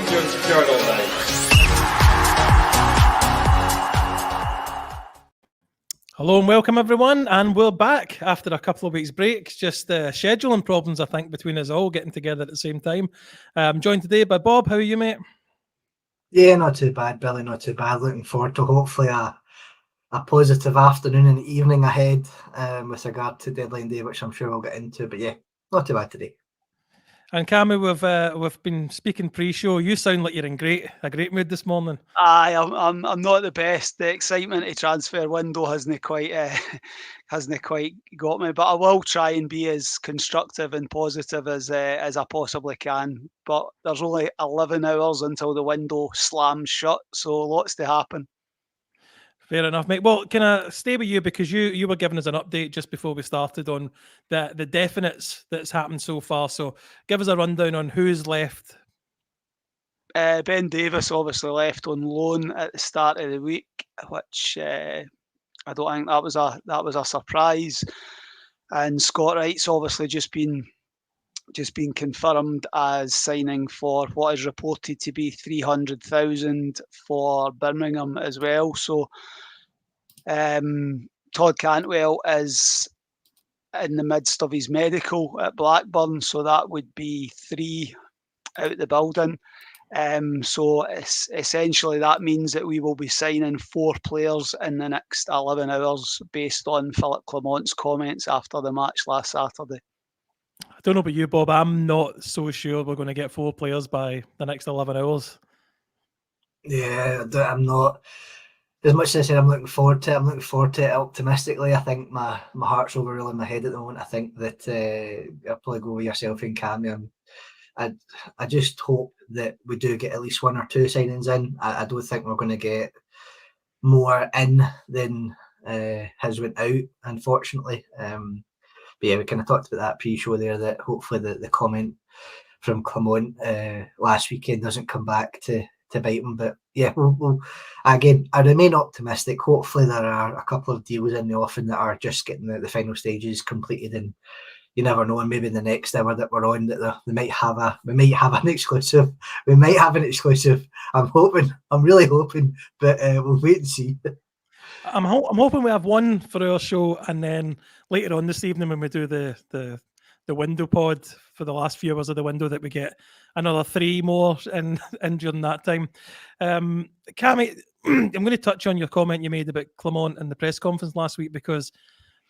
Rangers Journal Night. Hello and welcome everyone, and we're back after a couple of weeks break. Just scheduling problems, I think, between us all getting together at the same time. I'm joined today by Bob. How are you, mate? Yeah, not too bad, Billy, not too bad. Looking forward to hopefully a positive afternoon and evening ahead with regard to deadline day, which I'm sure we'll get into. But yeah, not too bad today. And Cammy, we've been speaking pre-show. You sound like you're in a great mood this morning. I'm not the best. The excitement of transfer window hasn't quite got me, but I will try and be as constructive and positive as I possibly can. But there's only 11 hours until the window slams shut, so lots to happen. Fair enough, mate. Well, can I stay with you because you were giving us an update just before we started on the definites that's happened so far. So give us a rundown on who's left. Ben Davis obviously left on loan at the start of the week, which I don't think that was a surprise. And Scott Wright's obviously just been confirmed as signing for what is reported to be 300,000 for Birmingham as well. So Todd Cantwell is in the midst of his medical at Blackburn, so that would be 3 out the building. So essentially that means that we will be signing 4 players in the next 11 hours based on Philip Clement's comments after the match last Saturday. I don't know about you, Bob. I'm not so sure we're going to get 4 players by the next 11 hours. Yeah, I'm not. As much as I said I'm looking forward to it, I'm looking forward to it optimistically. I think my heart's overruling my head at the moment. I think that I'll probably go with yourself and Cammy. I just hope that we do get at least 1 or 2 signings in. I don't think we're going to get more in than has went out, unfortunately. But yeah, we kind of talked about that pre-show there, that hopefully the comment from Clement last weekend doesn't come back to bite him. But yeah, we'll again, I remain optimistic. Hopefully there are a couple of deals in the offing that are just getting the final stages completed, and you never know, and maybe in the next hour that we're on, that we might have an exclusive. We might have an exclusive. I'm really hoping, but we'll wait and see. I'm hoping we have one for our show, and then later on this evening when we do the window pod for the last few hours of the window, that we get another 3 more in during that time. Cammy, I'm going to touch on your comment you made about Clement in the press conference last week, because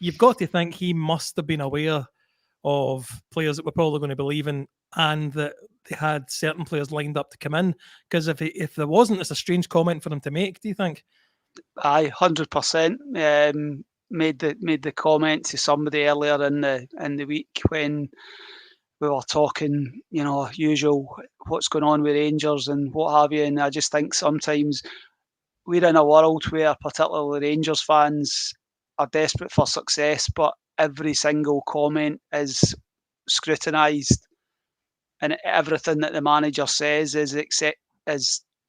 you've got to think he must have been aware of players that were probably going to be leaving, and that they had certain players lined up to come in. Because if there wasn't, it's a strange comment for him to make. Do you think? I 100% made the comment to somebody earlier in the week when we were talking, usual what's going on with Rangers and what have you. And I just think sometimes we're in a world where particularly Rangers fans are desperate for success, but every single comment is scrutinised, and everything that the manager says is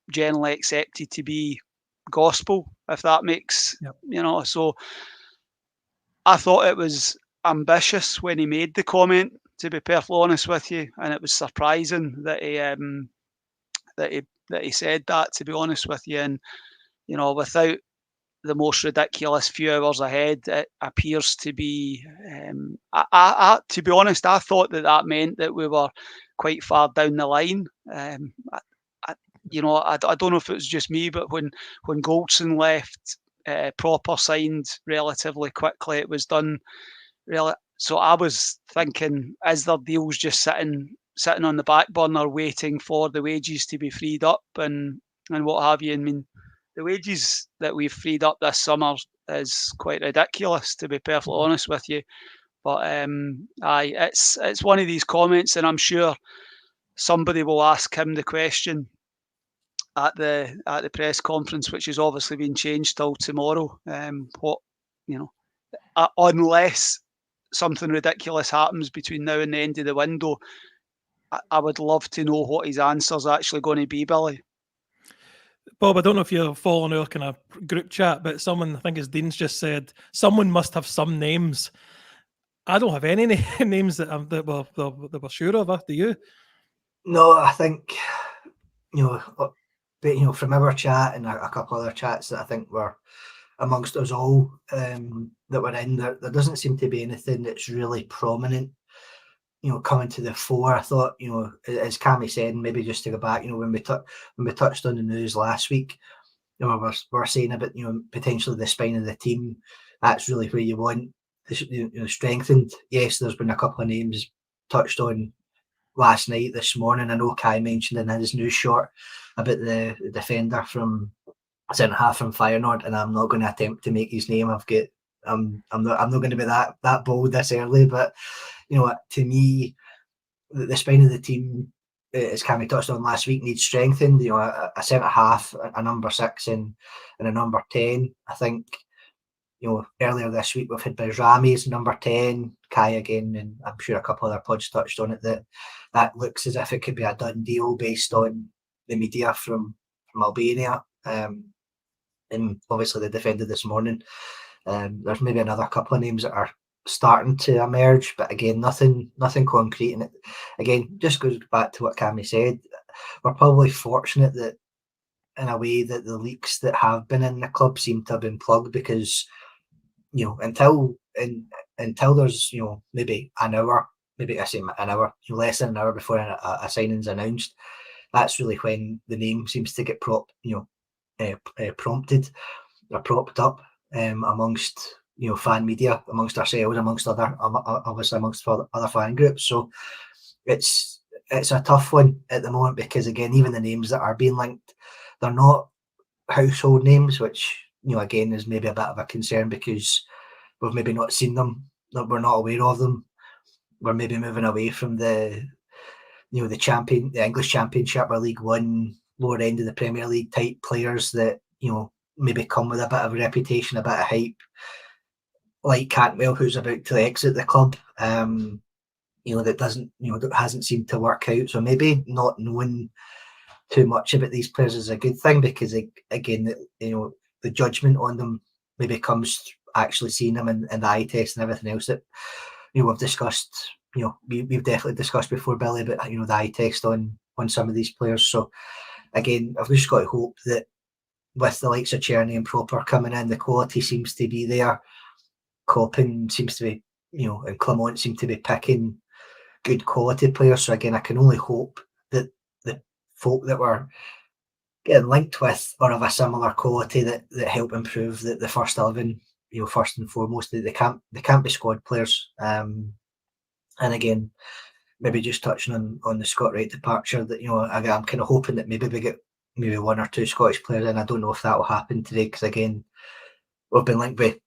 generally accepted to be gospel, if that makes So I thought it was ambitious when he made the comment, to be perfectly honest with you, and it was surprising that he said that, to be honest with you. And without the most ridiculous few hours ahead, it appears to be. To be honest, I thought that meant that we were quite far down the line. I don't know if it was just me, but when Goldson left, Proper signed relatively quickly. It was done really. So I was thinking, is there deals just sitting on the back burner waiting for the wages to be freed up and what have you? I mean, the wages that we've freed up this summer is quite ridiculous, to be perfectly honest with you. But it's one of these comments, and I'm sure somebody will ask him the question at the press conference, which has obviously been changed till tomorrow. Unless something ridiculous happens between now and the end of the window, I would love to know what his answer's actually going to be, Billy. Bob, I don't know if you're following our kind of group chat, but someone, I think as Dean's just said, someone must have some names. I don't have any names that we're sure of. Do you? No, I think but from our chat and a couple other chats that I think were amongst us all that were in there doesn't seem to be anything that's really prominent coming to the fore. I thought, as Cammy said, maybe just to go back, when we touched on the news last week, we're saying about potentially the spine of the team. That's really where you want strengthened. Yes, there's been a couple of names touched on last night, this morning. I know Kai mentioned in his news short about the defender from centre half from Feyenoord, and I'm not going to attempt to make his name. I'm not going to be that bold this early, but to me, the spine of the team, as Cammy touched on last week, needs strengthened. A centre half, a number 6, and a number 10. I think earlier this week we've had Bajrami's number 10, Kai again, and I'm sure a couple other pods touched on it, that looks as if it could be a done deal based on the media from Albania. And obviously they defended this morning. There's maybe another couple of names that are starting to emerge, but again, nothing concrete. And it again just goes back to what Cammy said. We're probably fortunate that in a way that the leaks that have been in the club seem to have been plugged, because until there's maybe an hour, less than an hour before a signing's announced, that's really when the name seems to get prompted or propped up amongst fan media, amongst ourselves, amongst other fan groups. So it's a tough one at the moment, because again, even the names that are being linked, they're not household names, which again is maybe a bit of a concern, because we've maybe not seen them, we're not aware of them. We're maybe moving away from the English Championship or League One, lower end of the Premier League type players that maybe come with a bit of a reputation, a bit of hype, like Cantwell, who's about to exit the club. That hasn't seemed to work out. So maybe not knowing too much about these players is a good thing, because again, the judgment on them maybe comes actually seeing them in the eye test and everything else that we've discussed. We've definitely discussed before, Billy, about the eye test on some of these players. So again, I've just got to hope that with the likes of Czerny and Proper coming in, the quality seems to be there. Coppin seems to be, and Clement seem to be picking good quality players. So again, I can only hope that the folk that we're getting linked with are of a similar quality that help improve the first 11. First and foremost, they can't be squad players. And again, maybe just touching on the Scott Wright departure, that I'm kind of hoping that maybe we get maybe one or two Scottish players in. I don't know if that will happen today, because again, we've been linked with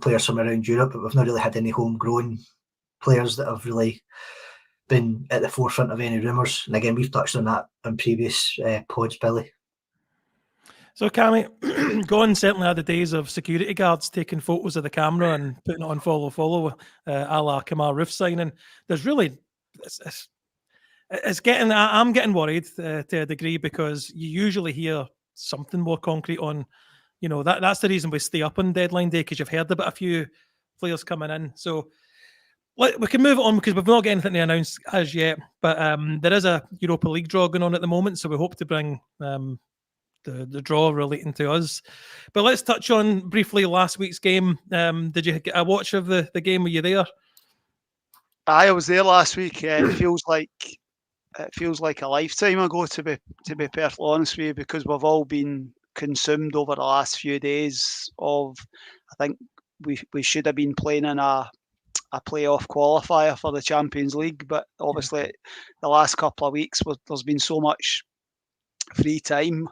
players from around Europe, but we've not really had any homegrown players that have really been at the forefront of any rumours. And again, we've touched on that in previous pods, Billy. So, Cammy, gone certainly are the days of security guards taking photos of the camera and putting it on follow, a la Kamar Roof signing. There's really, it's getting, I'm getting worried to a degree, because you usually hear something more concrete on, that's the reason we stay up on deadline day, because you've heard about a few players coming in. So we can move on, because we've not got anything to announce as yet, but there is a Europa League draw going on at the moment, so we hope to bring the draw relating to us. But let's touch on briefly last week's game. Did you get a watch of the game? Were you there? I was there last week. It feels like a lifetime ago, to be perfectly honest with you, because we've all been consumed over the last few days of, I think we should have been playing in a playoff qualifier for the Champions League, but obviously the last couple of weeks there's been so much free time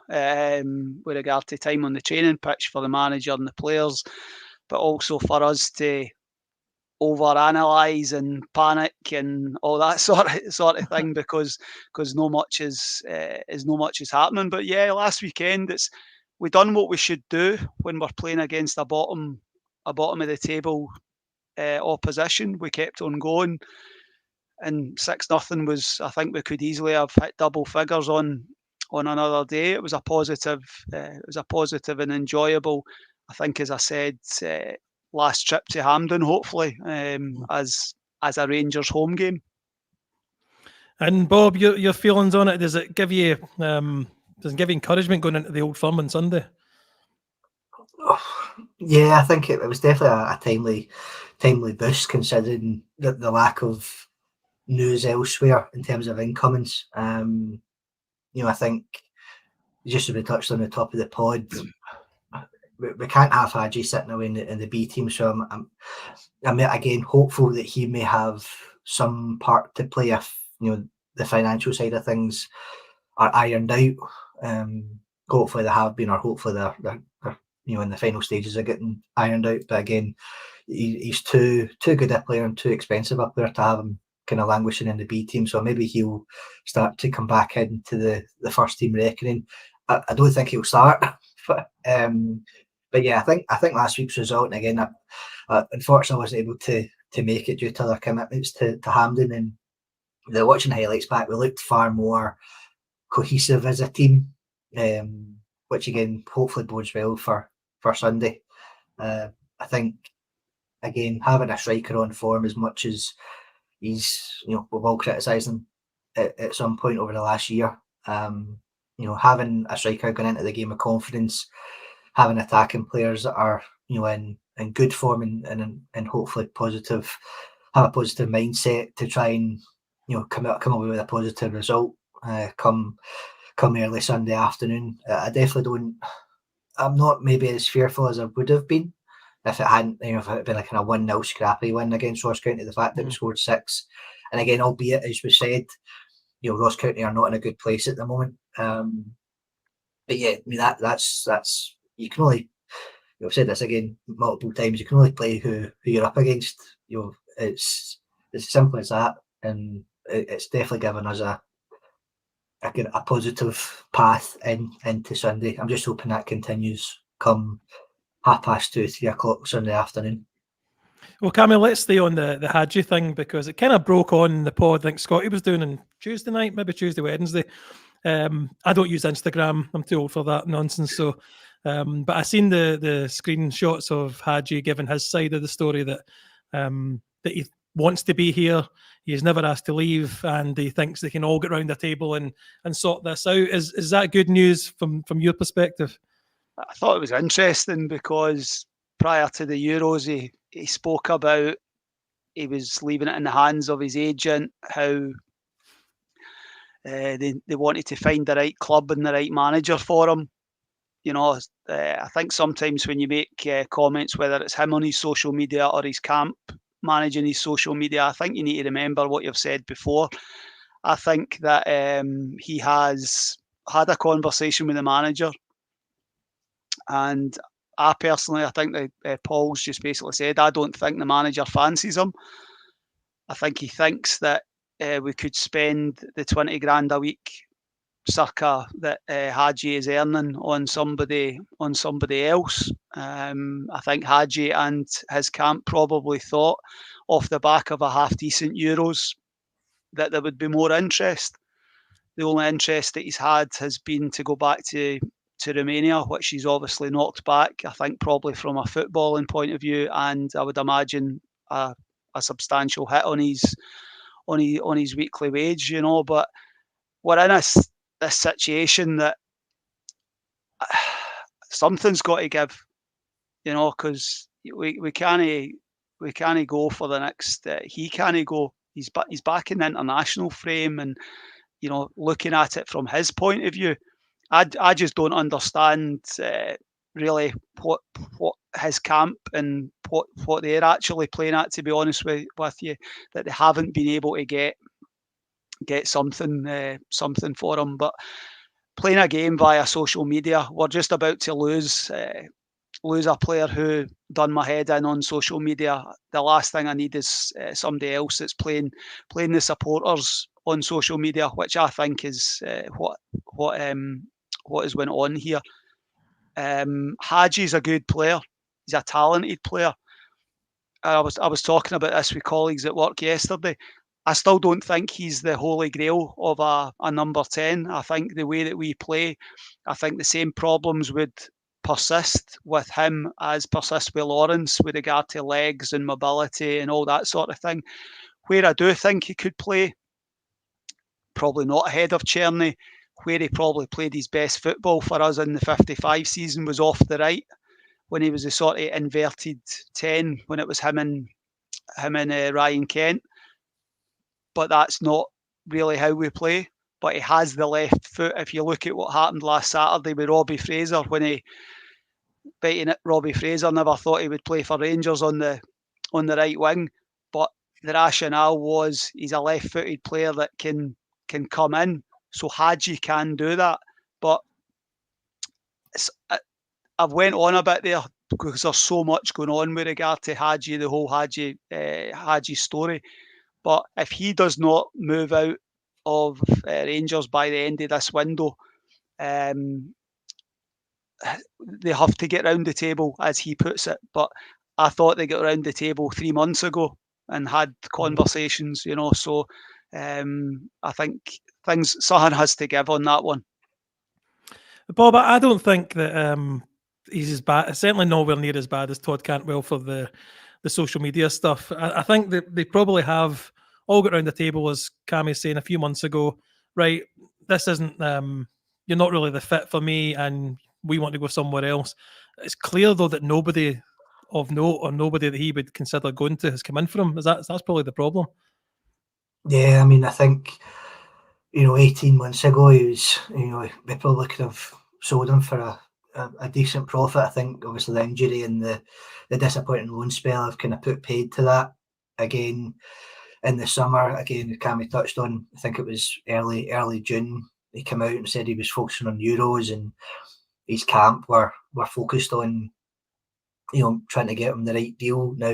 with regard to time on the training pitch for the manager and the players, but also for us to overanalyze and panic and all that sort of thing, because no much is happening. But yeah, last weekend we done what we should do when we're playing against a bottom of the table opposition. We kept on going, and 6-0 was, I think we could easily have hit double figures on another day. It was a positive and enjoyable, I think, as I said, last trip to Hampden, hopefully, as a Rangers home game. And Bob, your feelings on it, does it give you Does it give you encouragement going into the Old Firm on Sunday? Yeah, I think it was definitely a timely boost considering the lack of news elsewhere in terms of incomings. You know, I think just as we touched on the top of the pod, we can't have Hadji sitting away in the B team. So I'm again hopeful that he may have some part to play if, you know, the financial side of things are ironed out. Hopefully they have been, or hopefully they're you know, in the final stages of getting ironed out. But again, he's too good a player and too expensive up there to have him kind of languishing in the B team. So maybe he'll start to come back into the first team reckoning. I don't think he'll start, but yeah, I think last week's result, and again, unfortunately, I wasn't able to make it due to other commitments to Hampden. And watching highlights back, we looked far more cohesive as a team, which again hopefully bodes well for Sunday. I think again having a striker on form, as much as he's, you know, we've all criticised him at some point over the last year. You know, having a striker going into the game with confidence, having attacking players that are, you know, in good form and hopefully have a positive mindset to try and, you know, come away with a positive result come early Sunday afternoon. I definitely don't. I'm not maybe as fearful as I would have been if it hadn't, you know, if it had been like kind of 1-0 scrappy win against Ross County. The fact that we scored 6, and again, albeit as we said, you know, Ross County are not in a good place at the moment. But yeah, I mean that's you can only, you know, I've said this again multiple times, you can only play who you're up against. You know, it's as simple as that, and it's definitely given us a positive path into Sunday. I'm just hoping that continues come 2:30, 3 o'clock Sunday afternoon. Well, Camille, let's stay on the Hadji thing, because it kind of broke on the pod. I think Scotty was doing on Tuesday night, maybe Tuesday, Wednesday. I don't use Instagram. I'm too old for that nonsense. So, but I seen the screenshots of Hadji giving his side of the story, that that he wants to be here. He's never asked to leave, and he thinks they can all get round the table and sort this out. Is that good news from your perspective? I thought it was interesting because prior to the Euros, he spoke about he was leaving it in the hands of his agent, how they wanted to find the right club and the right manager for him. You know, I think sometimes when you make comments, whether it's him on his social media or his camp managing his social media, I think you need to remember what you've said before. I think that he has had a conversation with the manager, and I personally, I think that Paul's just basically said, I don't think the manager fancies him. I think he thinks that we could spend the 20 grand a week circa that Hadji is earning on somebody else. I think Hadji and his camp probably thought, off the back of a half decent Euros, that there would be more interest. The only interest that he's had has been to go back to Romania, which he's obviously knocked back, I think probably from a footballing point of view, and I would imagine a substantial hit on his weekly wage, you know. But we're in this situation that something's got to give, you know, because we can't go for the next. He can't go. He's back in the international frame, and you know, looking at it from his point of view, I just don't understand really what his camp and what they're actually playing at. To be honest with you, that they haven't been able to get something for him. But playing a game via social media, we're just about to lose a player who done my head in on social media. The last thing I need is somebody else that's playing the supporters on social media, which I think is what has went on here. Hadji's a good player. He's a talented player. I was talking about this with colleagues at work yesterday. I still don't think he's the holy grail of a number 10. I think the way that we play, I think the same problems would persist with him as persist with Lawrence with regard to legs and mobility and all that sort of thing. Where I do think he could play, probably not ahead of Czerny, where he probably played his best football for us in the 55 season was off the right, when he was a sort of inverted 10, when it was him and Ryan Kent. But that's not really how we play. But he has the left foot. If you look at what happened last Saturday with Robbie Fraser, when he biting it, Robbie Fraser never thought he would play for Rangers on the right wing. But the rationale was he's a left-footed player that can come in. So Hadji can do that. But I've went on a bit there because there's so much going on with regard to Hadji, the whole Hadji story. But if he does not move out of Rangers by the end of this window, they have to get round the table, as he puts it. But I thought they got round the table 3 months ago and had conversations, you know. So I think something has to give on that one. Bob, I don't think that he's as bad. Certainly nowhere near as bad as Todd Cantwell for the social media stuff. I think that they probably have all got around the table, as Cammy's saying a few months ago. Right, this isn't. You're not really the fit for me, and we want to go somewhere else. It's clear though that nobody of note or nobody that he would consider going to has come in for him. That's probably the problem. Yeah, I mean, I think 18 months ago he was. We probably could have sold him for a decent profit. I think obviously the injury and the disappointing loan spell have kind of put paid to that. Again, in the summer, Cammy touched on, I think it was early June, he came out and said he was focusing on Euros, and his camp were focused on trying to get him the right deal. Now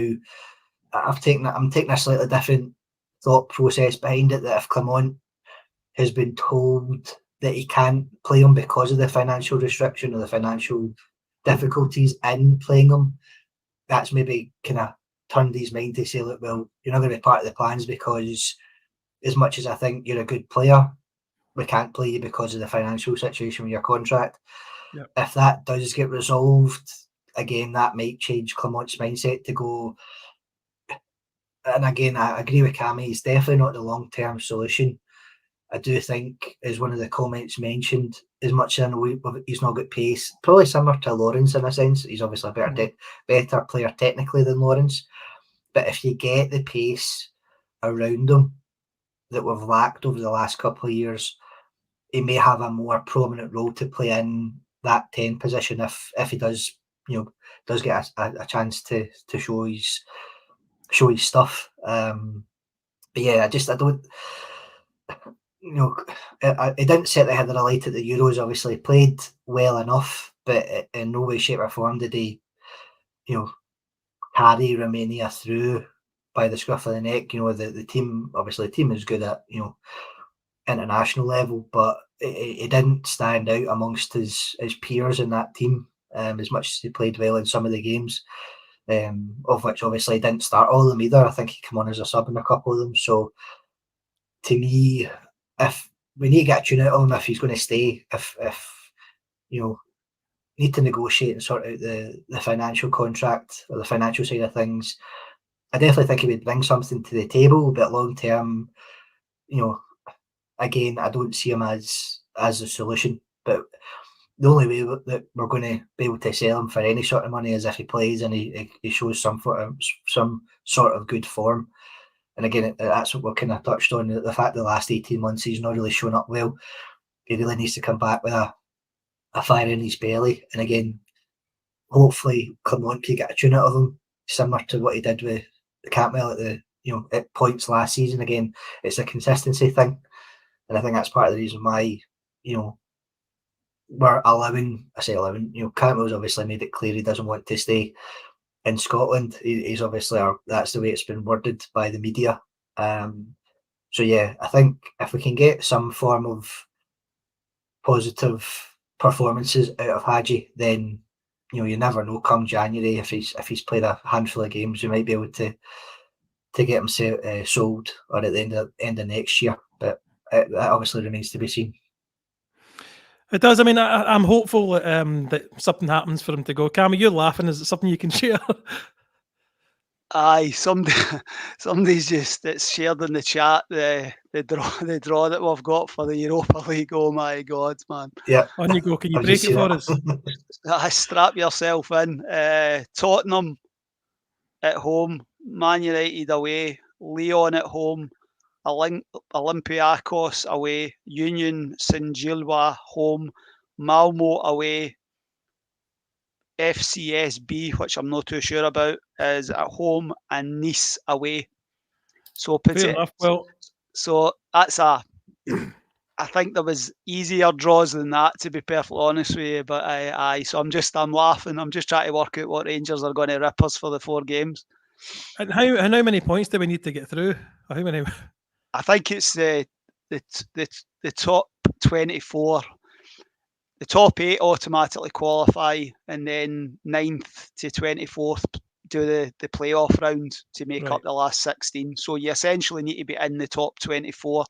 I'm taking a slightly different thought process behind it, that if Clement has been told that he can't play him because of the financial restriction or the financial difficulties in playing him, that's maybe kind of turned his mind to say, look, well, you're not going to be part of the plans because as much as I think you're a good player, we can't play you because of the financial situation with your contract. Yep. If that does get resolved, again, that might change Clement's mindset to go. And again, I agree with Cammy, he's definitely not the long-term solution. I do think, as one of the comments mentioned, as much as I know he's not got pace, probably similar to Lawrence in a sense. He's obviously a better player technically than Lawrence. But if you get the pace around him that we've lacked over the last couple of years, he may have a more prominent role to play in that 10 position if he does get a chance to show his stuff. But yeah, I don't. He didn't set the head of the light at the Euros. Obviously, played well enough, but in no way, shape, or form did he, carry Romania through by the scruff of the neck. The team, obviously, the team is good at international level, but he didn't stand out amongst his peers in that team as much as he played well in some of the games, of which obviously he didn't start all of them either. I think he came on as a sub in a couple of them. So to me, if we need to get a tune out of him, if he's going to stay, if need to negotiate and sort out the financial contract or the financial side of things, I definitely think he would bring something to the table. But long term, again, I don't see him as a solution. But the only way that we're going to be able to sell him for any sort of money is if he plays and he shows some sort of good form. And again, that's what we're kind of touched on, the fact that the last 18 months he's not really shown up well. He really needs to come back with a fire in his belly. And again, hopefully Clement can get a tune out of him, similar to what he did with Cantwell at points last season. Again, it's a consistency thing. And I think that's part of the reason why, we're allowing, Cantwell's obviously made it clear he doesn't want to stay in Scotland. He's obviously, that's the way it's been worded by the media. So yeah, I think if we can get some form of positive performances out of Hadji, then you never know. Come January, if he's played a handful of games, we might be able to get him sold, or at the end of next year. But that obviously remains to be seen. It does. I mean, I'm hopeful that something happens for him to go. Cammy, you're laughing. Is it something you can share? Aye, somebody's just it's shared in the chat the draw that we've got for the Europa League. Oh my God, man! Yeah, On you go. Can you I've break just it seen for it. us? Strap yourself in. Tottenham at home, Man United away, Lyon at home, Olympiacos away, Union Saint-Gilloise home, Malmo away, FCSB, which I'm not too sure about, is at home, and Nice away. So Fair enough. Well, so that's I think there was easier draws than that, to be perfectly honest with you. But so I'm laughing. I'm just trying to work out what Rangers are going to rip us for the 4 games. and how many points do we need to get through? Or how many? I think it's the top 24. The top 8 automatically qualify, and then 9th to 24th do the playoff round to make Right. up the last 16. So you essentially need to be in the top 24.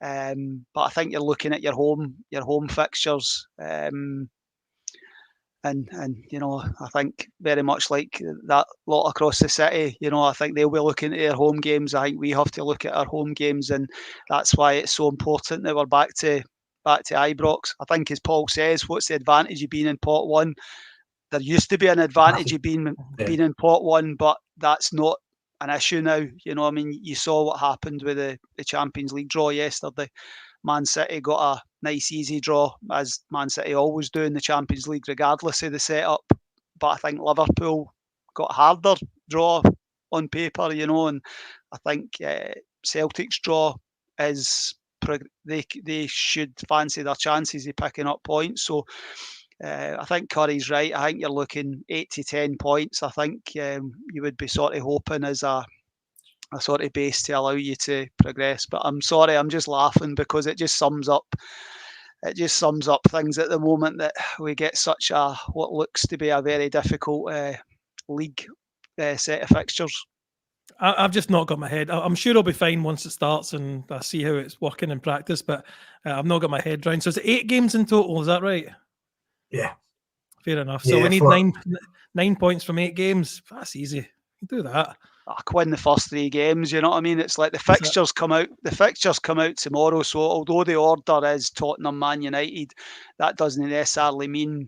But I think you're looking at your home fixtures, and you know, I think very much like that lot across the city, you know, I think they'll be looking at their home games. I think we have to look at our home games, and that's why it's so important that we're back to Ibrox. I think, as Paul says, what's the advantage of being in pot 1? There used to be an advantage of being in pot 1, but that's not an issue now. You know, I mean, you saw what happened with the Champions League draw yesterday. Man City got a nice easy draw, as Man City always do in the Champions League, regardless of the setup. But I think Liverpool got a harder draw on paper, you know, and I think Celtic's draw is they should fancy their chances of picking up points. So I think Curry's right. I think you're looking 8 to 10 points. I think you would be sort of hoping as a sort of base to allow you to progress. But I'm sorry, I'm just laughing because it just sums up things at the moment, that we get such a what looks to be a very difficult league set of fixtures. I've just not got my head. I'm sure I'll be fine once it starts and I see how it's working in practice, but I've not got my head round. So it's 8 games in total, is that right? Yeah. Fair enough. So we need 9 points from 8 games. That's easy. You do that. I win the first 3 games, you know what I mean? It's like the fixtures come out tomorrow. So although the order is Tottenham, Man United, that doesn't necessarily mean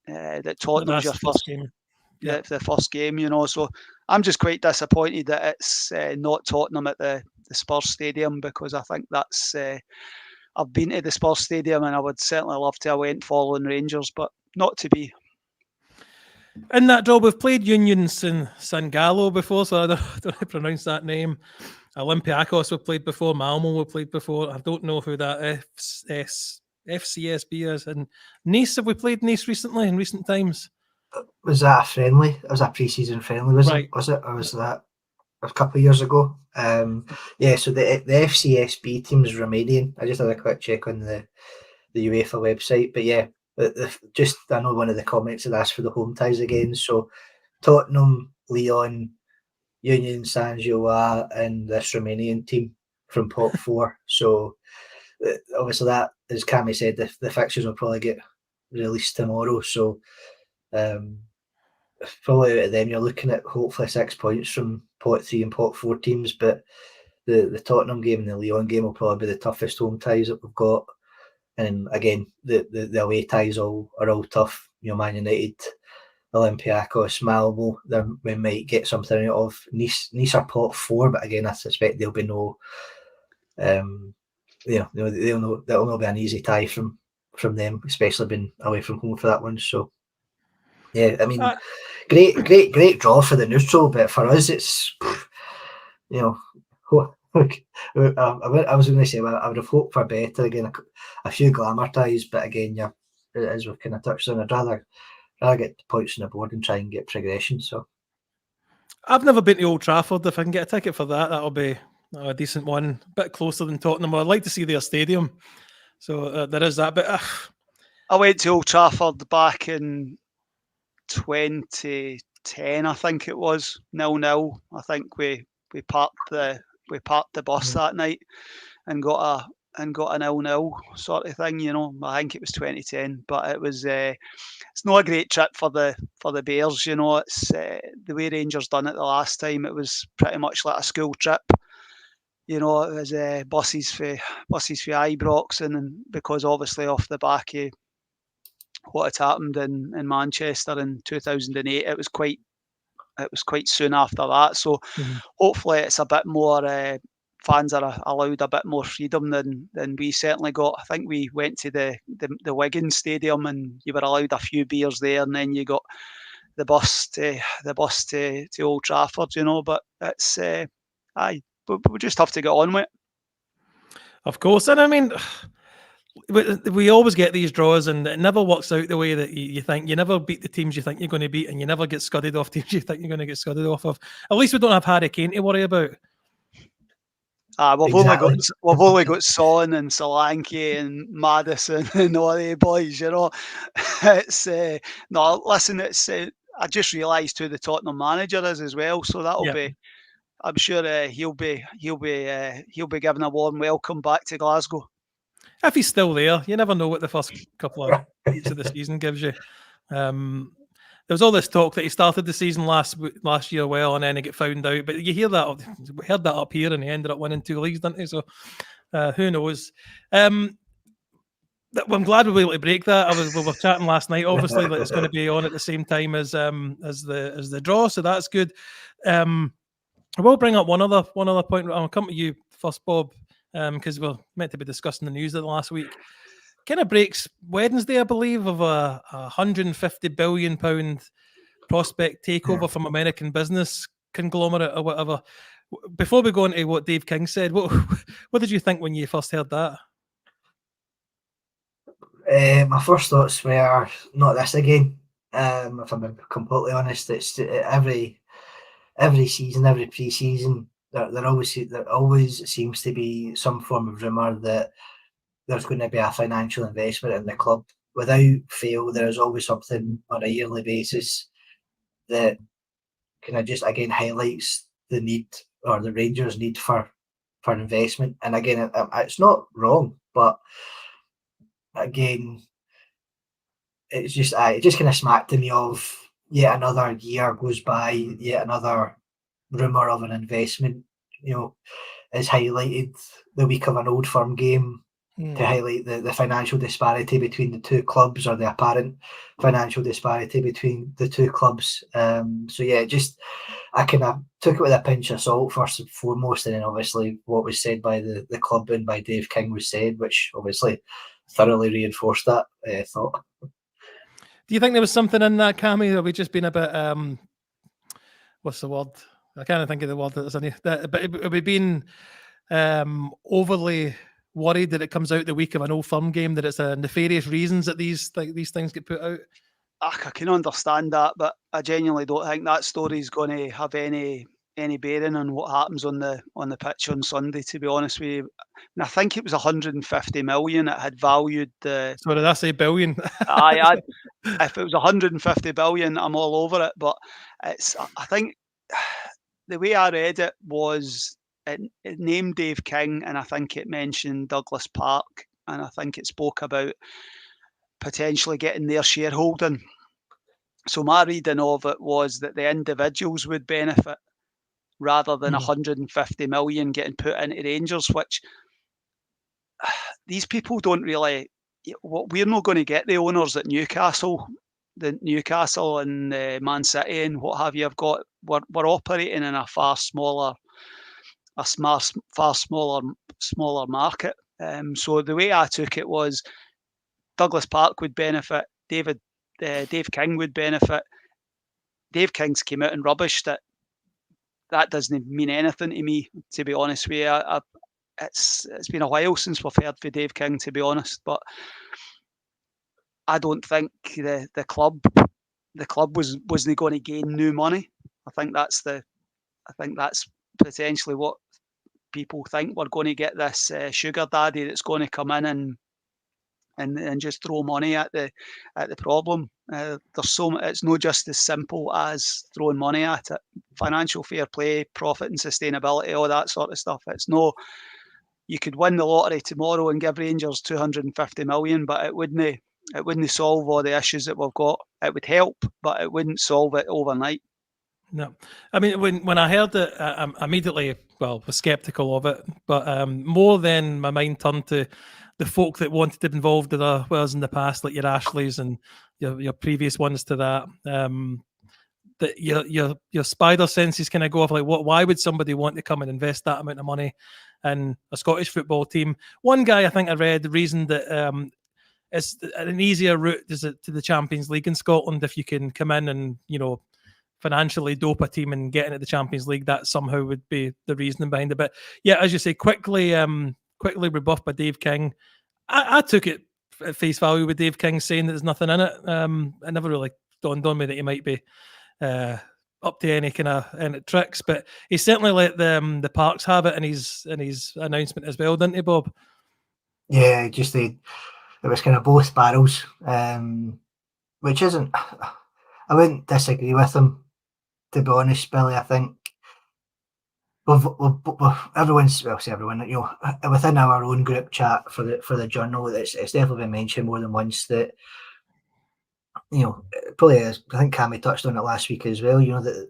that Tottenham's your first game. The first game, you know. So I'm just quite disappointed that it's not Tottenham at the Spurs Stadium, because I think that's I've been to the Spurs Stadium and I would certainly love to have went following Rangers, but not to be. In that draw, we've played Union San Gallo before, so I don't know how to pronounce that name. Olympiacos we've played before, Malmo we've played before. I don't know who that FCSB is. And Nice, have we played Nice recently, in recent times? Was that a friendly? It was a pre-season friendly, was it? Or was that a couple of years ago? Yeah, so the FCSB team is Romanian. I just had a quick check on the UEFA website. But yeah, just I know one of the comments had asked for the home ties again. So Tottenham, Lyon, Union Saint-Gilloise, and this Romanian team from pot 4. So obviously that, as Cammy said, the fixtures will probably get released tomorrow. So probably out of them, you're looking at hopefully 6 points from pot 3 and pot 4 teams. But the Tottenham game and the Lyon game will probably be the toughest home ties that we've got. And again, the away ties are all tough. You know, Man United, Olympiacos, Malmo, we might get something out of. Nice are pot 4, but again, I suspect there'll be no, that'll not be an easy tie from them, especially being away from home for that one. So, yeah, I mean, great draw for the neutral, but for us, it's, you know, look, I was going to say, well, I would have hoped for better. Again, a few glamour ties, but again, yeah, as we've kind of touched on, I'd rather get points on the board and try and get progression. So I've never been to Old Trafford. If I can get a ticket for that, that'll be a decent one. A bit closer than Tottenham. I'd like to see their stadium. So there is that. But I went to Old Trafford back in 2010, I think it was 0-0. I think we parked the bus that night and got and got a 0-0 sort of thing. You know, I think it was 2010, but it was. It's not a great trip for the Bears. You know, it's the way Rangers done it the last time. It was pretty much like a school trip. You know, it was buses for Ibrox, and because obviously off the back of what had happened in Manchester in 2008, it was quite soon after that. So hopefully it's a bit more. Fans are allowed a bit more freedom than we certainly got. I think we went to the Wigan Stadium and you were allowed a few beers there, and then you got the bus to Old Trafford. You know, but it's aye, we just have to get on with it. Of course, and I mean, we always get these draws, and it never works out the way that you think. You never beat the teams you think you're going to beat, and you never get scudded off teams you think you're going to get scudded off of. At least we don't have Harry Kane to worry about. We've only got Son and Solanke and Maddison and all the boys. You know, it's no. Listen, it's. I just realised who the Tottenham manager is as well, so that'll be. I'm sure he'll be given a warm welcome back to Glasgow. If he's still there, you never know what the first couple of weeks of the season gives you. There was all this talk that he started the season last year well, and then he got found out. But you heard that up here, and he ended up winning 2 leagues, didn't he? So who knows? I'm glad we were able to break that. We were chatting last night. Obviously, that it's going to be on at the same time as the draw, so that's good. I will bring up one other point. I'll come to you first, Bob, because we're meant to be discussing the news of the last week. Kind of breaks Wednesday, I believe, of a £150 billion prospect takeover from American business conglomerate or whatever. Before we go into what Dave King said, what did you think when you first heard that? My first thoughts were not this again. If I'm completely honest, it's every season, every pre-season, there always seems to be some form of rumour that there's going to be a financial investment in the club. Without fail, there is always something on a yearly basis that kind of just again highlights the need, or the Rangers' need for investment. And again, it's not wrong, but again, it just kind of smacked to me of yet another year goes by, yet another rumour of an investment, you know, is highlighted the week of an Old Firm game to highlight the financial disparity between the two clubs, or the apparent financial disparity between the two clubs. So yeah, I kind of took it with a pinch of salt first and foremost, and then obviously what was said by the club and by Dave King was said, which obviously thoroughly reinforced that thought. Do you think there was something in that, Cammy? Have we just been a bit what's the word? I can't think of the word that's in here. But have we been overly worried that it comes out the week of an Old Firm game, that it's nefarious reasons that these things get put out? I can understand that, but I genuinely don't think that story is going to have any bearing on what happens on the pitch on Sunday, to be honest with you. And I think it was 150 million it had valued the. So did I say billion? If it was 150 billion, I'm all over it. But I think the way I read it was it named Dave King, and I think it mentioned Douglas Park, and I think it spoke about potentially getting their shareholding. So my reading of it was that the individuals would benefit rather than 150 million getting put into Rangers, which these people don't really. We're not going to get the owners at Newcastle and Man City and what have you. Have got we're operating in a far smaller market. So the way I took it was Douglas Park would benefit, Dave King would benefit. Dave King's came out and rubbished it. That doesn't mean anything to me, to be honest with you. It's been a while since we've heard from Dave King, to be honest, but I don't think the club wasn't going to gain new money. I think that's potentially what people think. We're going to get this sugar daddy that's going to come in and just throw money at the problem. It's not just as simple as throwing money at it. Financial fair play, profit and sustainability, all that sort of stuff. It's no you could win the lottery tomorrow and give Rangers 250 million, but it wouldn't solve all the issues that we've got. It would help, but it wouldn't solve it overnight. No, I mean, when I heard it, I immediately, was sceptical of it, but more than my mind turned to the folk that wanted to be involved in the Wells in the past, like your Ashleys and your previous ones to that. That your spider senses kind of go off, like, why would somebody want to come and invest that amount of money in a Scottish football team? One guy, I think I read, the reason that it's an easier route is it to the Champions League in Scotland if you can come in and financially dope a team and get into the Champions League. That somehow would be the reasoning behind it. But yeah, as you say, quickly rebuffed by Dave King. I took it at face value with Dave King saying that there's nothing in it. It never really dawned on me that he might be up to any kind of tricks, but he certainly let the Parks have it in his announcement as well, didn't he, Bob? Yeah, it was kind of both barrels, which isn't. I wouldn't disagree with him, to be honest, Billy. I think everyone's, well, say everyone, within our own group chat for the journal, it's definitely been mentioned more than once that, probably, I think Cammy touched on it last week as well, that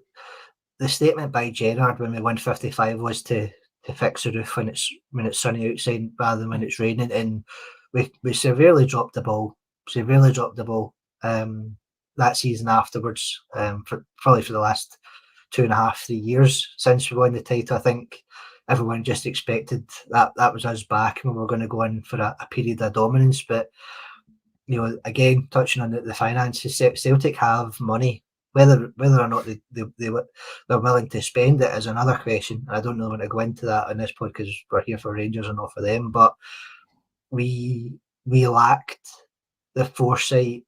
the statement by Gerrard when we won 55 was to fix the roof when it's sunny outside rather than when it's raining, and we severely dropped the ball that season afterwards, probably for the last 2.5-3 years since we won the title. I think everyone just expected that was us back and we were going to go in for a period of dominance. But again, touching on the finances, Celtic have money. Whether or not they're willing to spend it is another question. I don't know when to go into that on this point because we're here for Rangers and not for them. But we lacked the foresight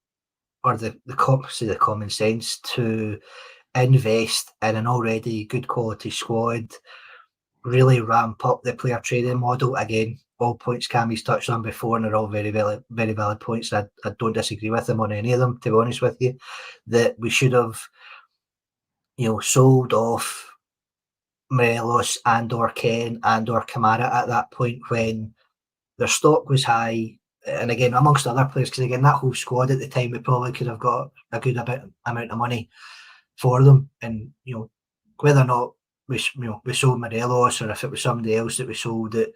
or the common sense to invest in an already good quality squad, really ramp up the player training model. Again, all points Cammy's touched on before, and they're all very valid points. I don't disagree with them on any of them, to be honest with you. That we should have, sold off Morelos and or Ken and or Kamara at that point when their stock was high. And again, amongst other players, because again, that whole squad at the time, we probably could have got a good amount of money for them. And whether or not we sold Morelos, or if it was somebody else that we sold, that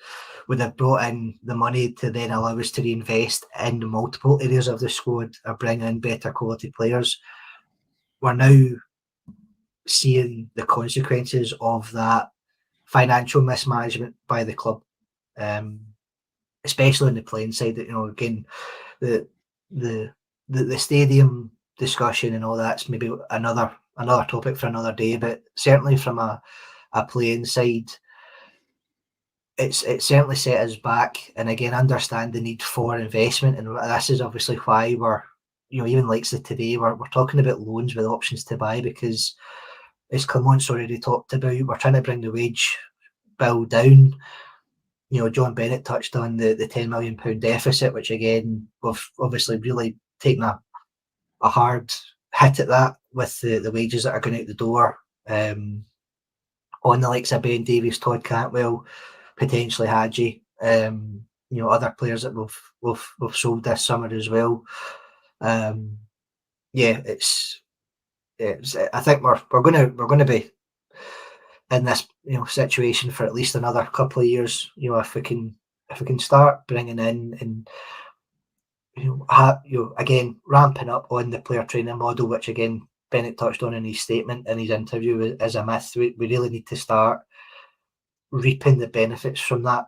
would have brought in the money to then allow us to reinvest in multiple areas of the squad or bring in better quality players. We're now seeing the consequences of that financial mismanagement by the club. Especially on the playing side, that again, the stadium discussion and all that's maybe another topic for another day. But certainly from a playing side, it's certainly set us back. And again, understand the need for investment, and this is obviously why we're even like today we're talking about loans with options to buy, because as Clement's already talked about, we're trying to bring the wage bill down. John Bennett touched on the £10 million deficit, which again, we've obviously really taken a hard hit at that with the wages that are going out the door on the likes of Ben Davies, Todd Cantwell, potentially Hadji, other players that we've sold this summer as well. I think we're going to be in this situation for at least another couple of years. If we can start bringing in and again ramping up on the player training model, which again Bennett touched on in his statement in his interview as a myth. We really need to start reaping the benefits from that,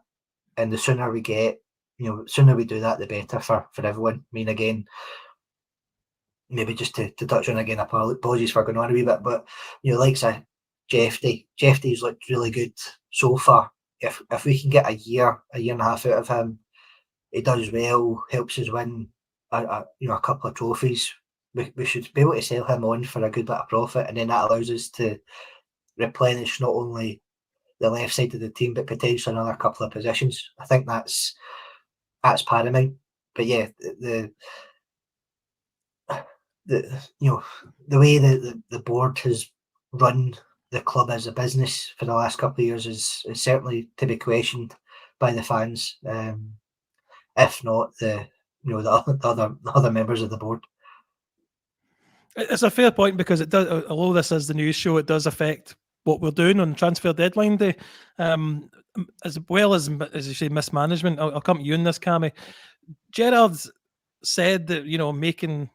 and the sooner we get, the sooner we do that, the better for everyone. I mean, again, maybe just to touch on again, apologies for going on a wee bit, but like say Jeffy's looked really good so far. If we can get a year and a half out of him, he does well, helps us win a couple of trophies. We should be able to sell him on for a good bit of profit, and then that allows us to replenish not only the left side of the team but potentially another couple of positions. I think that's paramount. But yeah, the way that the board has run the club as a business for the last couple of years is certainly to be questioned. the fans. If not, the other members of the board. It's a fair point because it does. Although this is the news show, it does affect what we're doing on transfer deadline day, as well as you say, mismanagement. I'll come to you in this, Cammy. Gerrard said that making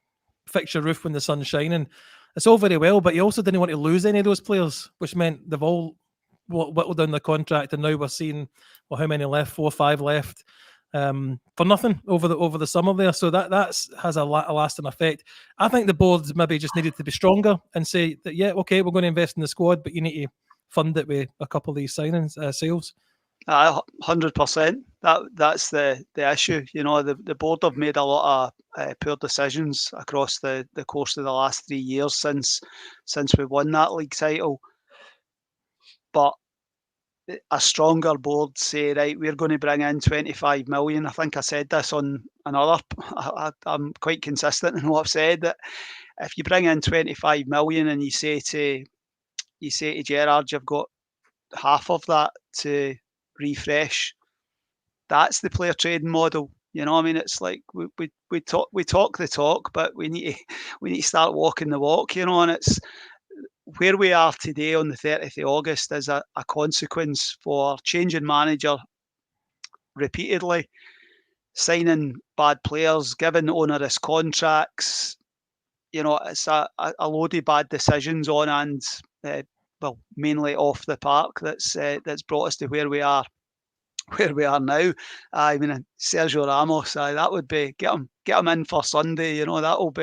fixture roof when the sun's shining, it's all very well, but he also didn't want to lose any of those players, which meant they've all whittled down the contract, and now we're seeing how many left, 4 or 5 left. For nothing over the summer there, so that has a lasting effect. I think the board maybe just needed to be stronger and say that okay, we're going to invest in the squad, but you need to fund it with a couple of these signings, sales. 100%. That's the issue. The board have made a lot of poor decisions across the course of the last 3 years since we won that league title. But a stronger board say, right, we're going to bring in 25 million. I think I said this on another. I'm quite consistent in what I've said, that if you bring in 25 million and you say to Gerrard, you've got half of that to refresh, that's the player trading model. I mean, it's like we talk the talk, but we need to start walking the walk. And it's where we are today on the 30th of August is a consequence for changing manager repeatedly, signing bad players, giving onerous contracts. It's a load of bad decisions on and mainly off the park that's brought us to where we are now. I mean, Sergio Ramos, that would be get him in for Sunday. That'll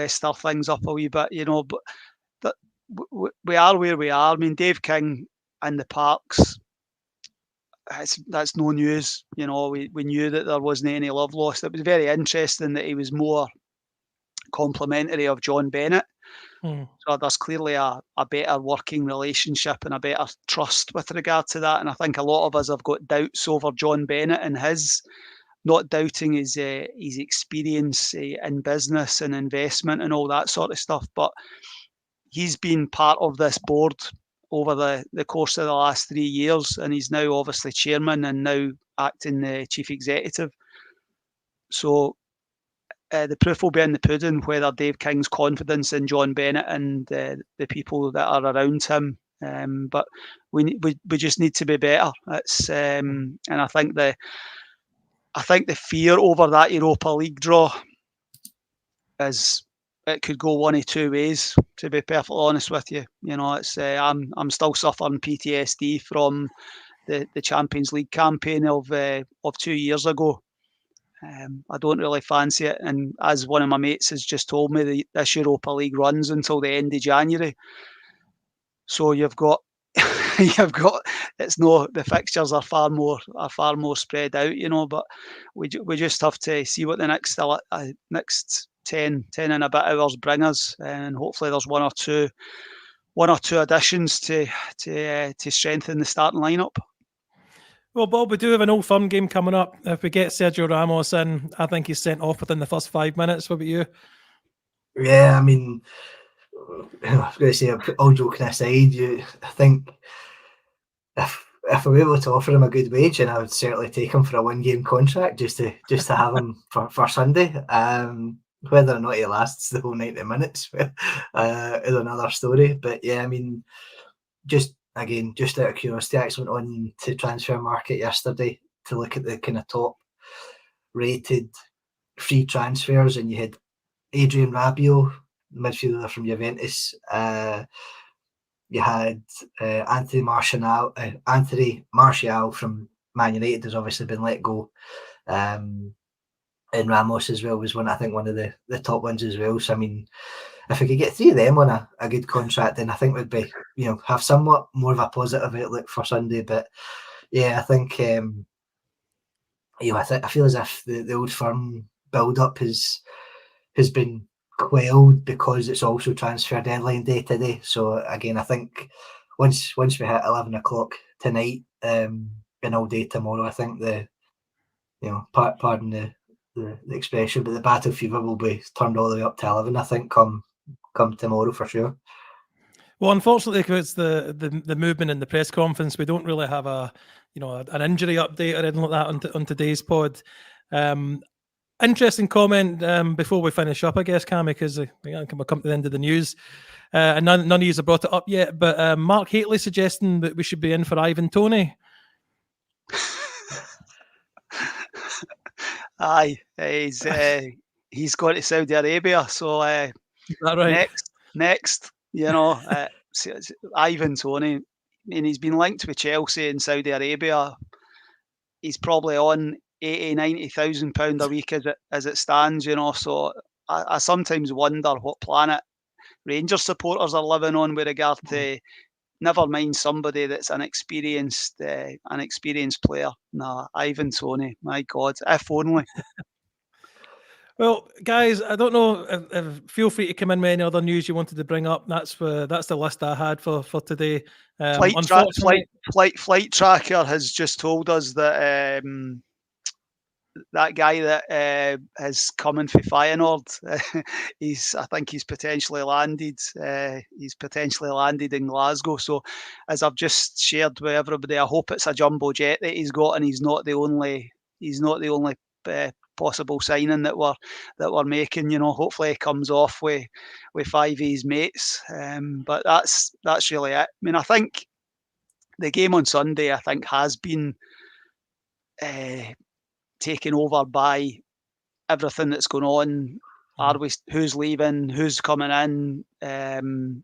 stir things up a wee bit. But we are where we are. I mean, Dave King in the parks, that's no news. We knew that there wasn't any love lost. It was very interesting that he was more complimentary of John Bennett. So there's clearly a better working relationship and a better trust with regard to that. And I think a lot of us have got doubts over John Bennett and his, not doubting his experience in business and investment and all that sort of stuff. But he's been part of this board over the course of the last 3 years, and he's now obviously chairman and now acting chief executive. So the proof will be in the pudding whether Dave King's confidence in John Bennett and the people that are around him. But we just need to be better. It's and I think the fear over that Europa League draw is it could go one of two ways. To be perfectly honest with you, it's I'm still suffering PTSD from the Champions League campaign of 2 years ago. I don't really fancy it, and as one of my mates has just told me, this Europa League runs until the end of January. So you've got the fixtures are far more spread out, But we just have to see what the next 10 and a bit hours bring us, and hopefully there's one or two additions to strengthen the starting lineup. Well, Bob, we do have an Old Firm game coming up. If we get Sergio Ramos in, I think he's sent off within the first 5 minutes. What about you? Yeah, I mean, I was going to say, all joking aside, I think if we were able to offer him a good wage, and I would certainly take him for a 1-game contract just to have him for Sunday. Whether or not he lasts the whole 90 minutes is another story. But yeah, I mean, just out of curiosity, I actually went on to Transfer Market yesterday to look at the kind of top rated free transfers, and you had Adrian Rabiot, midfielder from Juventus. You had Anthony Martial from Man United has obviously been let go. And Ramos as well was one of the top ones as well. So I mean, if we could get 3 of them on a good contract, then I think we'd be, have somewhat more of a positive outlook for Sunday. But yeah, I think I feel as if the Old Firm build up has been quelled because it's also transfer deadline day today. So again, I think once we hit 11 o'clock tonight and all day tomorrow, I think pardon the expression, but the battle fever will be turned all the way up to 11. I think come tomorrow for sure. Well, unfortunately, because the movement in the press conference, we don't really have an injury update or anything like that on today's pod. Interesting comment before we finish up, I guess, Cammy, because we'll come to the end of the news. And none of you have brought it up yet, but Mark Hateley suggesting that we should be in for Ivan Toney. Aye, he's gone to Saudi Arabia, so Is that right? next, Ivan Toney. I mean, he's been linked with Chelsea and Saudi Arabia. He's probably on 80,000-90,000 pound a week as it stands, So I sometimes wonder what planet Rangers supporters are living on with regard to. Never mind somebody that's an experienced player. Nah, Ivan Toney, my God, if only. Well, guys, I don't know. Feel free to come in with any other news you wanted to bring up. That's the list I had for today. Flight Tracker has just told us that that guy that is coming for Feyenoord, I think he's potentially landed. He's potentially landed in Glasgow. So, as I've just shared with everybody, I hope it's a jumbo jet that he's got, and he's not the only possible signing that we're making. Hopefully he comes off with 5 of his mates. But that's really it. I mean, I think the game on Sunday, has been taken over by everything that's going on. Who's leaving, who's coming in,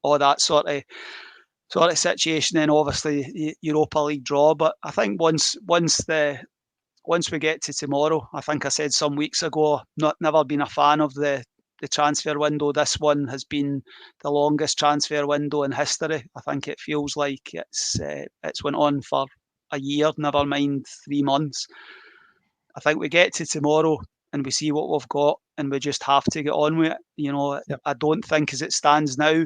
all that sort of situation. And obviously the Europa League draw. But I think once we get to tomorrow, I think I said some weeks ago, never been a fan of the transfer window. This one has been the longest transfer window in history. I think it feels like it's went on for a year, never mind 3 months. I think we get to tomorrow and we see what we've got, and we just have to get on with it. Yep. I don't think as it stands now,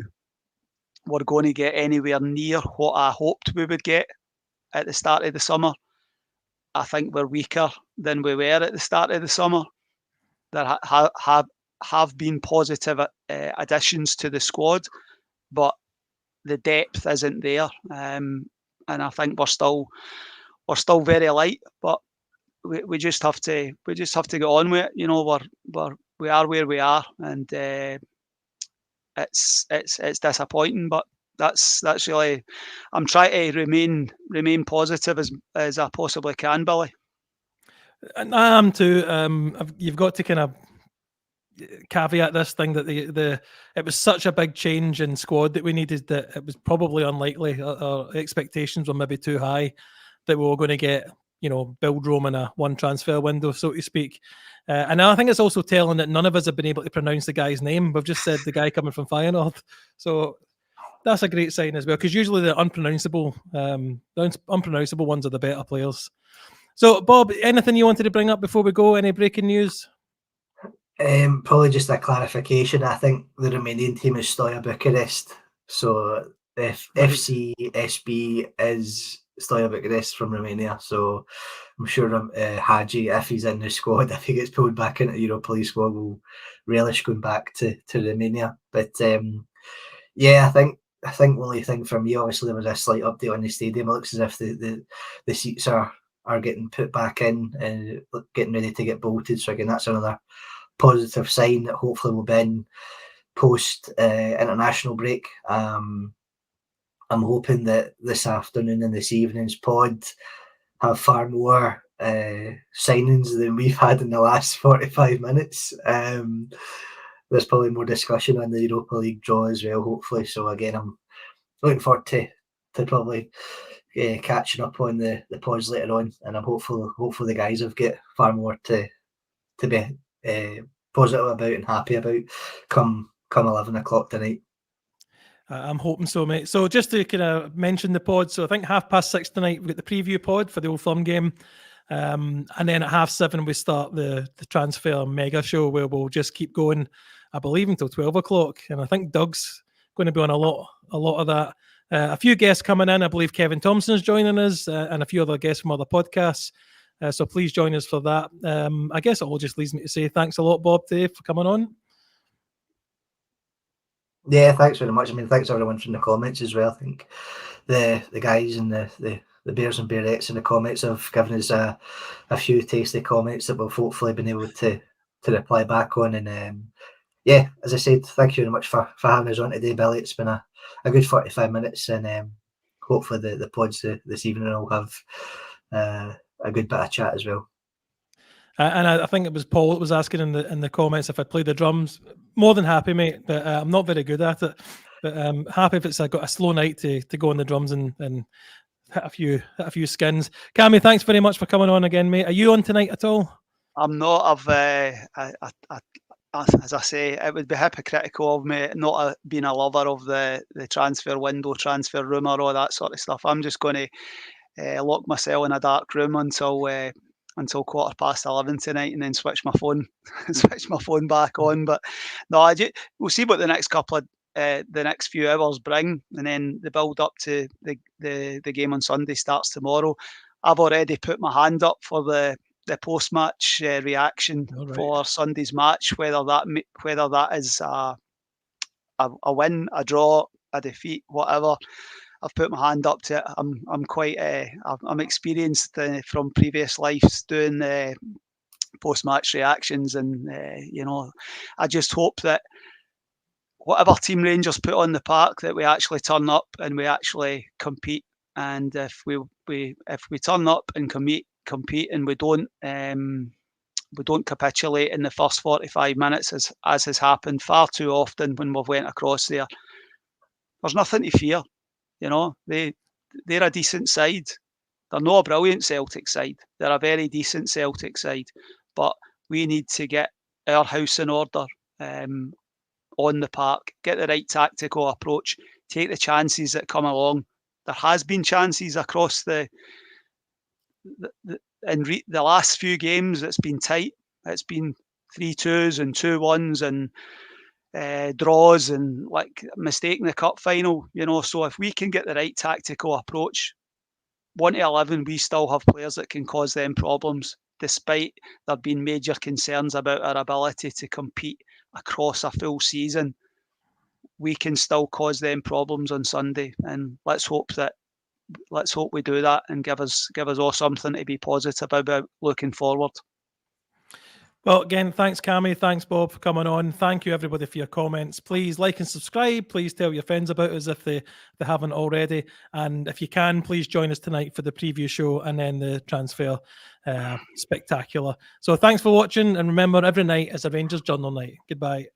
we're going to get anywhere near what I hoped we would get at the start of the summer. I think we're weaker than we were at the start of the summer. There have been positive additions to the squad, but the depth isn't there, and I think we're still very light. But we just have to get on with it. We are where we are, and it's disappointing, but that's really. I'm trying to remain positive as I possibly can, Billy. And I am too. You've got to kind of caveat this thing that it was such a big change in squad that we needed that it was probably unlikely. Our expectations were maybe too high that we were going to get build Rome in a one transfer window, so to speak. And I think it's also telling that none of us have been able to pronounce the guy's name. We've just said the guy coming from Feyenoord. So that's a great sign as well, because usually the unpronounceable ones are the better players. So, Bob, anything you wanted to bring up before we go? Any breaking news? Probably just a clarification. I think the Romanian team is Steaua Bucharest. So if FC SB is Steaua Bucharest from Romania. So I'm sure Hadji, if he's in the squad, if he gets pulled back into the Europa League squad, will relish going back to Romania. But yeah, I think the only thing for me, obviously, there was a slight update on the stadium. It looks as if the seats are getting put back in and getting ready to get bolted. So again, that's another positive sign that hopefully will be in post international break. I'm hoping that this afternoon and this evening's pod have far more signings than we've had in the last 45 minutes. There's probably more discussion on the Europa League draw as well, hopefully. So again, I'm looking forward to probably catching up on the pods later on, and I'm hopeful the guys have got far more to be positive about and happy about come 11 o'clock tonight. I'm hoping so, mate. So just to kind of mention the pod, so I think 6:30 tonight we've got the preview pod for the Old Firm game, and then at 7:30 we start the transfer mega show where we'll just keep going, I believe, until 12 o'clock. And I think Doug's going to be on a lot of that. A few guests coming in. I believe Kevin Thompson's joining us, and a few other guests from other podcasts. So please join us for that. I guess it all just leaves me to say thanks a lot, Bob, today for coming on. Yeah, thanks very much. I mean, thanks everyone from the comments as well. I think the guys and the Bears and Bearettes in the comments have given us a few tasty comments that we've hopefully been able to reply back on. And yeah, as I said, thank you very much for having us on today, Billy. It's been a good 45 minutes, and hopefully the pods this evening will have a good bit of chat as well. And I think it was Paul that was asking in the comments if I play the drums. More than happy, mate, but I'm not very good at it. But happy if it's got a slow night to go on the drums and hit a few skins. Cammy, thanks very much for coming on again, mate. Are you on tonight at all? I'm not. As I say, it would be hypocritical of me not being a lover of the transfer window, transfer rumour, all that sort of stuff. I'm just going to lock myself in a dark room until 11:15 tonight, and then switch my phone back on. But no, we'll see what the next few hours bring, and then the build up to the game on Sunday starts tomorrow. I've already put my hand up for the post-match reaction for Sunday's match, whether that is a win, a draw, a defeat, whatever. I've put my hand up to it. I'm quite I'm experienced from previous lives doing post-match reactions, and I just hope that whatever team Rangers put on the park, that we actually turn up and we actually compete. And if we turn up and compete and we don't capitulate in the first 45 minutes, as has happened far too often when we've went across there, there's nothing to fear. They're a decent side. They're not a brilliant Celtic side. They're a very decent Celtic side. But we need to get our house in order on the park, get the right tactical approach, take the chances that come along. There has been chances across in the last few games. It's been tight. It's been 3-2s and 2-1s and draws, and like mistake in the cup final. So if we can get the right tactical approach, 1 to 11, we still have players that can cause them problems, despite there being major concerns about our ability to compete across a full season. We can still cause them problems on Sunday, and let's hope we do that and give us all something to be positive about looking forward. Well, again, thanks, Cammy. Thanks, Bob, for coming on. Thank you, everybody, for your comments. Please like and subscribe. Please tell your friends about us if they haven't already. And if you can, please join us tonight for the preview show and then the transfer spectacular. So thanks for watching. And remember, every night is a Rangers Journal night. Goodbye.